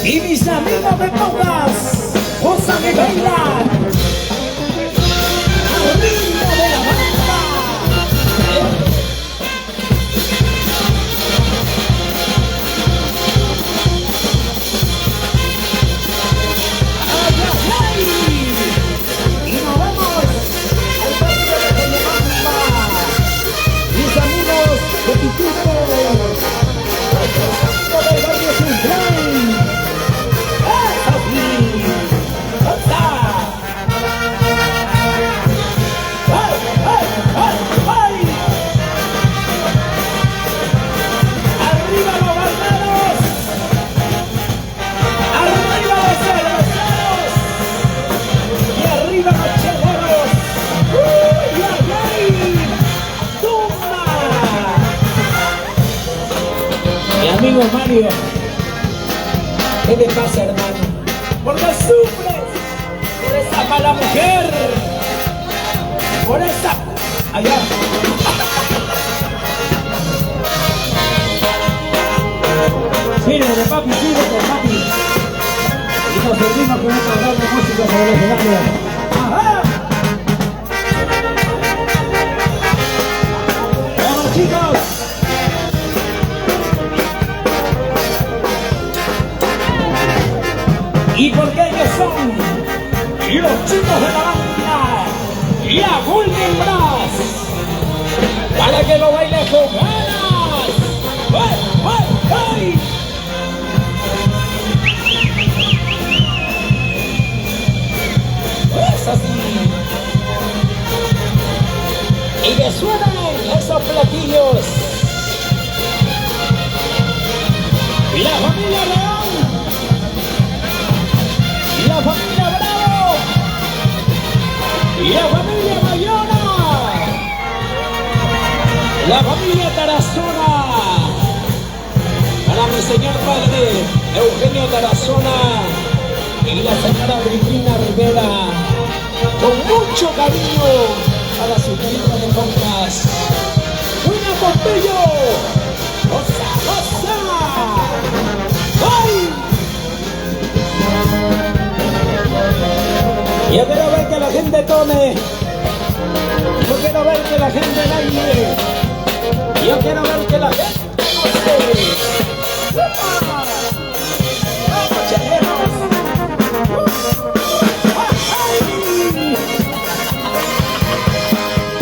Y mis amigos de todas, José de Baila, arriba de la banda. Y nos vamos al patio de Peñabamba. Mis amigos de Pituco, representando del barrio Central. Amigo Mario, ¿qué te pasa, hermano? ¿Por qué sufres? Por esa mala mujer, por esa... allá. Síguete, papi, síguete, papi. Y nos servimos con un programa de música sobre el escenario. ¡Ajá! ¡Vamos, chicos! Y porque ellos son los chicos de la banda y a Golden Brass, para que lo bailes con ganas. ¡Hey, hey, hey! Es así. Y que suenen esos platillos. Y la familia León. Y la familia Bravo, y la familia Bayona, la familia Tarazona, para mi señor padre Eugenio Tarazona y la señora Virginia Rivera, con mucho cariño para su tierra de compras. ¡Buena Pompillo! ¡Osa, osa! ¡Ay! Yo quiero ver que la gente tome. Yo quiero ver que la gente baile. Yo quiero ver que la gente goce. ¡Vamos, chaleros!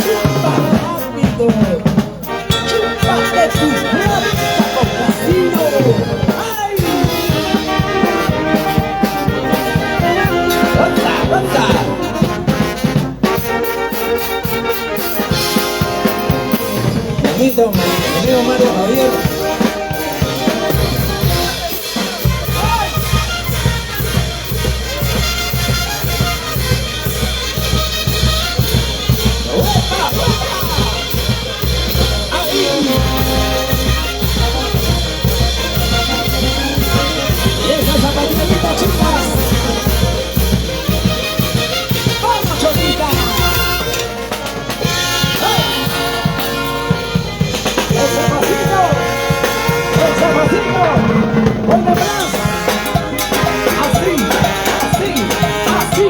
¡Chupa rápido! ¡Chúpate tu plata con casino! Amigo Mario Javier. Y esas zapatillitas, chicas. ¡Vamos, chorita! ¡Ponte atrás! Así, así, así,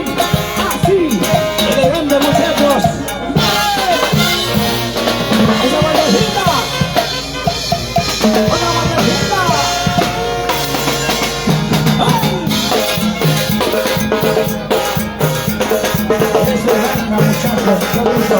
así. Elegante, muchachos. ¡Esa bailecita! ¡Una bailecita! ¡Ay! Eso es gana, muchachos. ¡Qué bonito!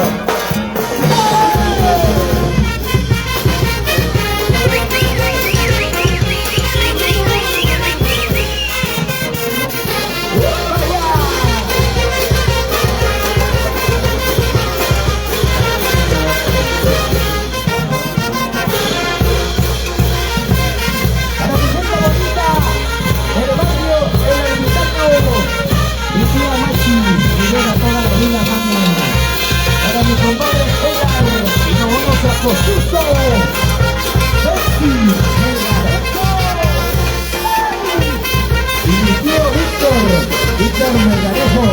Víctor Melgarejo,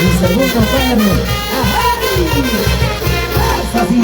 mi segundo padre. ¡Ajá! Así.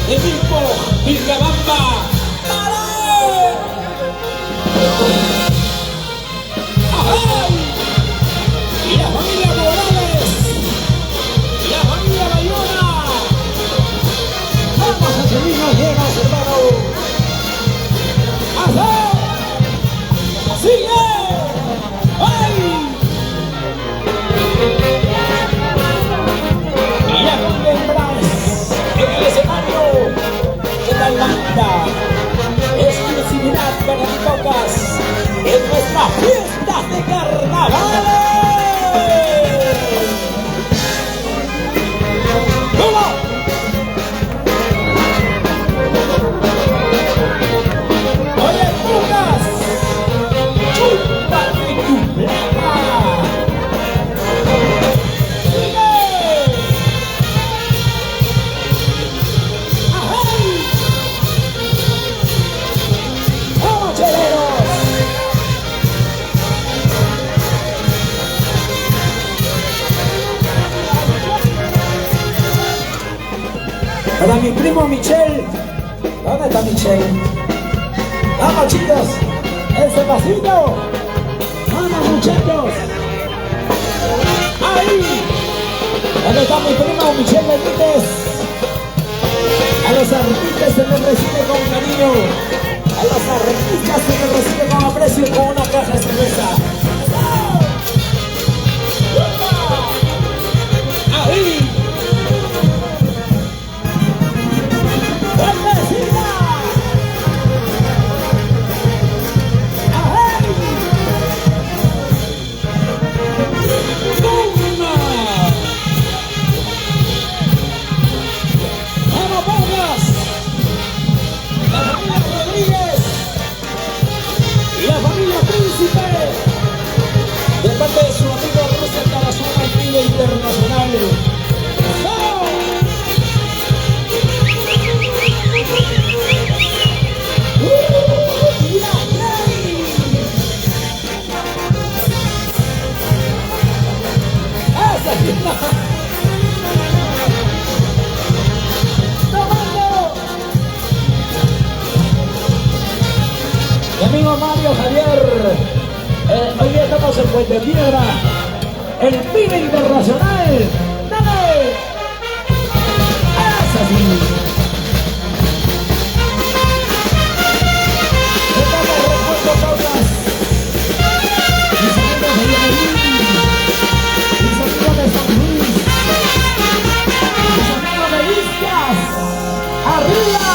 Edipo, Vilcabamba, ¡vale! ¡Ajay! Y la familia Morales, y la familia Bayona. Vamos a seguirnos llenos, hermano. ¡Ajay! ¡Sigue! ¡Ay! Y la familia Morales en el escenario de la banda. Exclusividad para Tocas en nuestras fiestas de carnavales. ¡Vamos! Oye, Tocas, chúpate tu plata. Para mi primo Michel. ¿Dónde está Michel? Vamos, chicos, ese pasito. Vamos, muchachos. Ahí. ¿Dónde está mi primo Michel Benítez? A los artistas se les recibe con cariño. A los artistas se les recibe con aprecio con una caja de cerveza. Ahí. De parte de su amigo Rosa Tarazona, Amigo Internacional. ¡Oh! ¡Esa fiesta! ¡Tomando! Mi amigo Mario Javier. Hoy día estamos en Puente Piedra, el pibe internacional. ¡Dale! ¡Es así! ¡Estamos repuestos todas! Mis amigos de Yamerín, mis amigos de San Luis, mis amigos de Vistas, ¡arriba!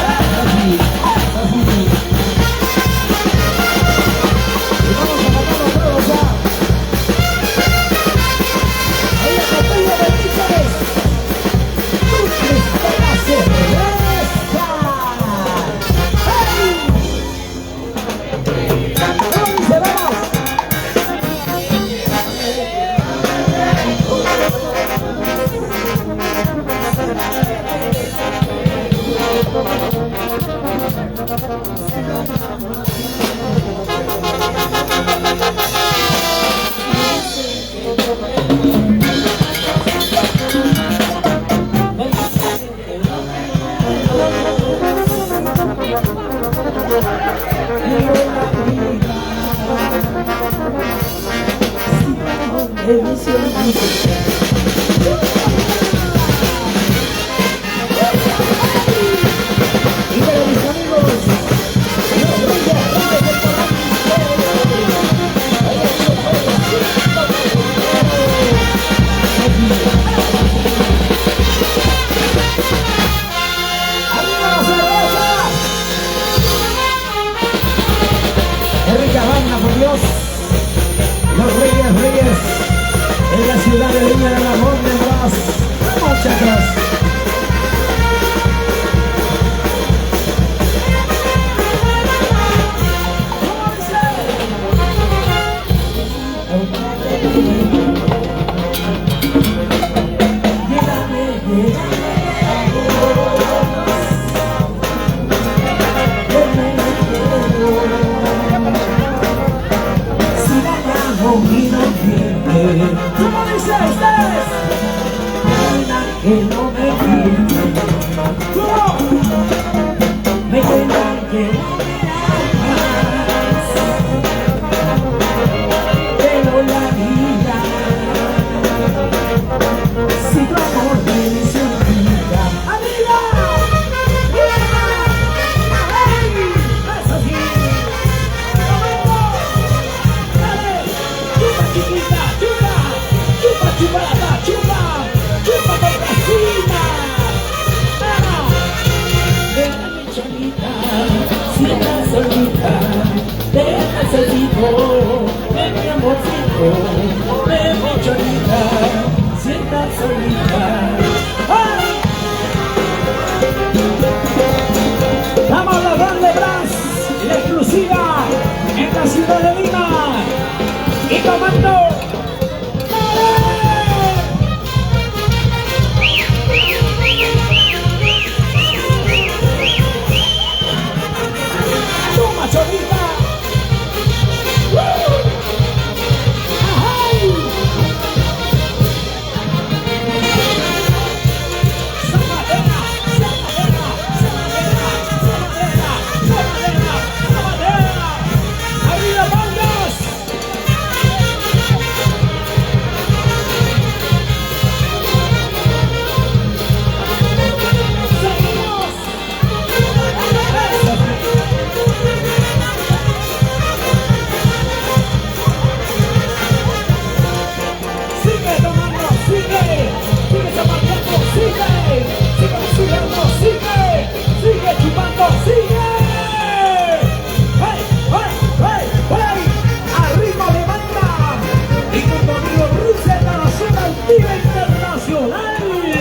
¡Es así! ¡Es así! En la ciudad de Viña del Amor de Bras. ¡Vamos, chacras! ¿Cómo dice ustedes?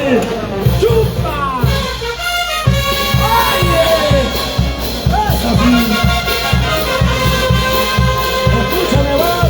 el Chupa. ¡Ay! ¡Eso sí! ¡Escúchame, Bar!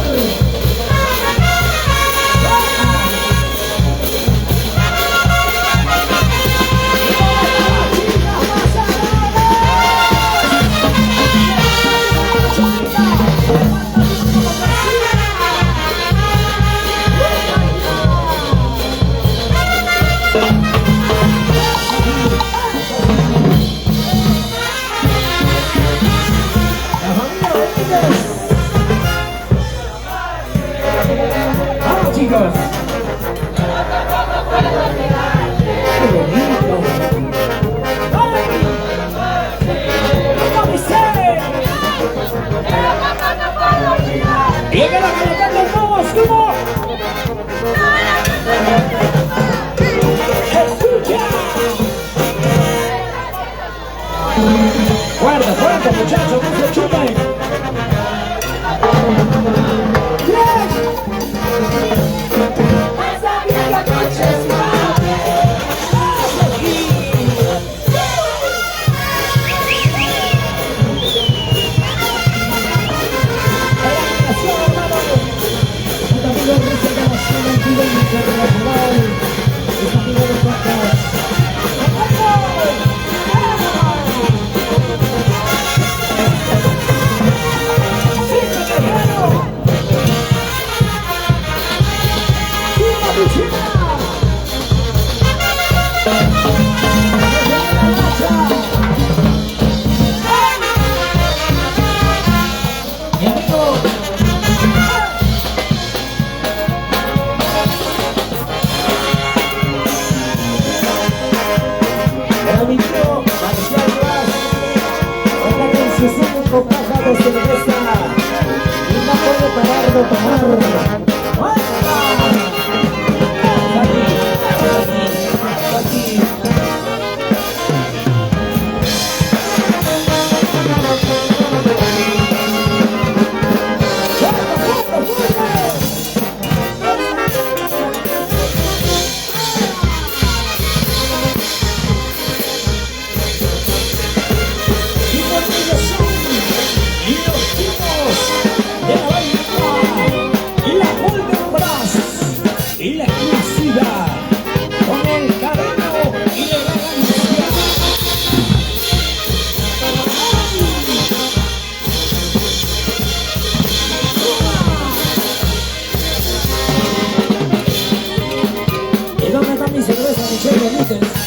¡Vamos, chicos! ¡Qué bonito! ¡Ay! ¡Vamos, Vicente! ¡Y que la colocando el vamos, ¿cómo? ¡Escucha! ¡Fuerte, fuerte, muchachos! ¡No se chupen! Pájaros de cerveza y no puede parar de tomar. Aquí. ¿Y dónde está mi cerveza, Michelle Benítez?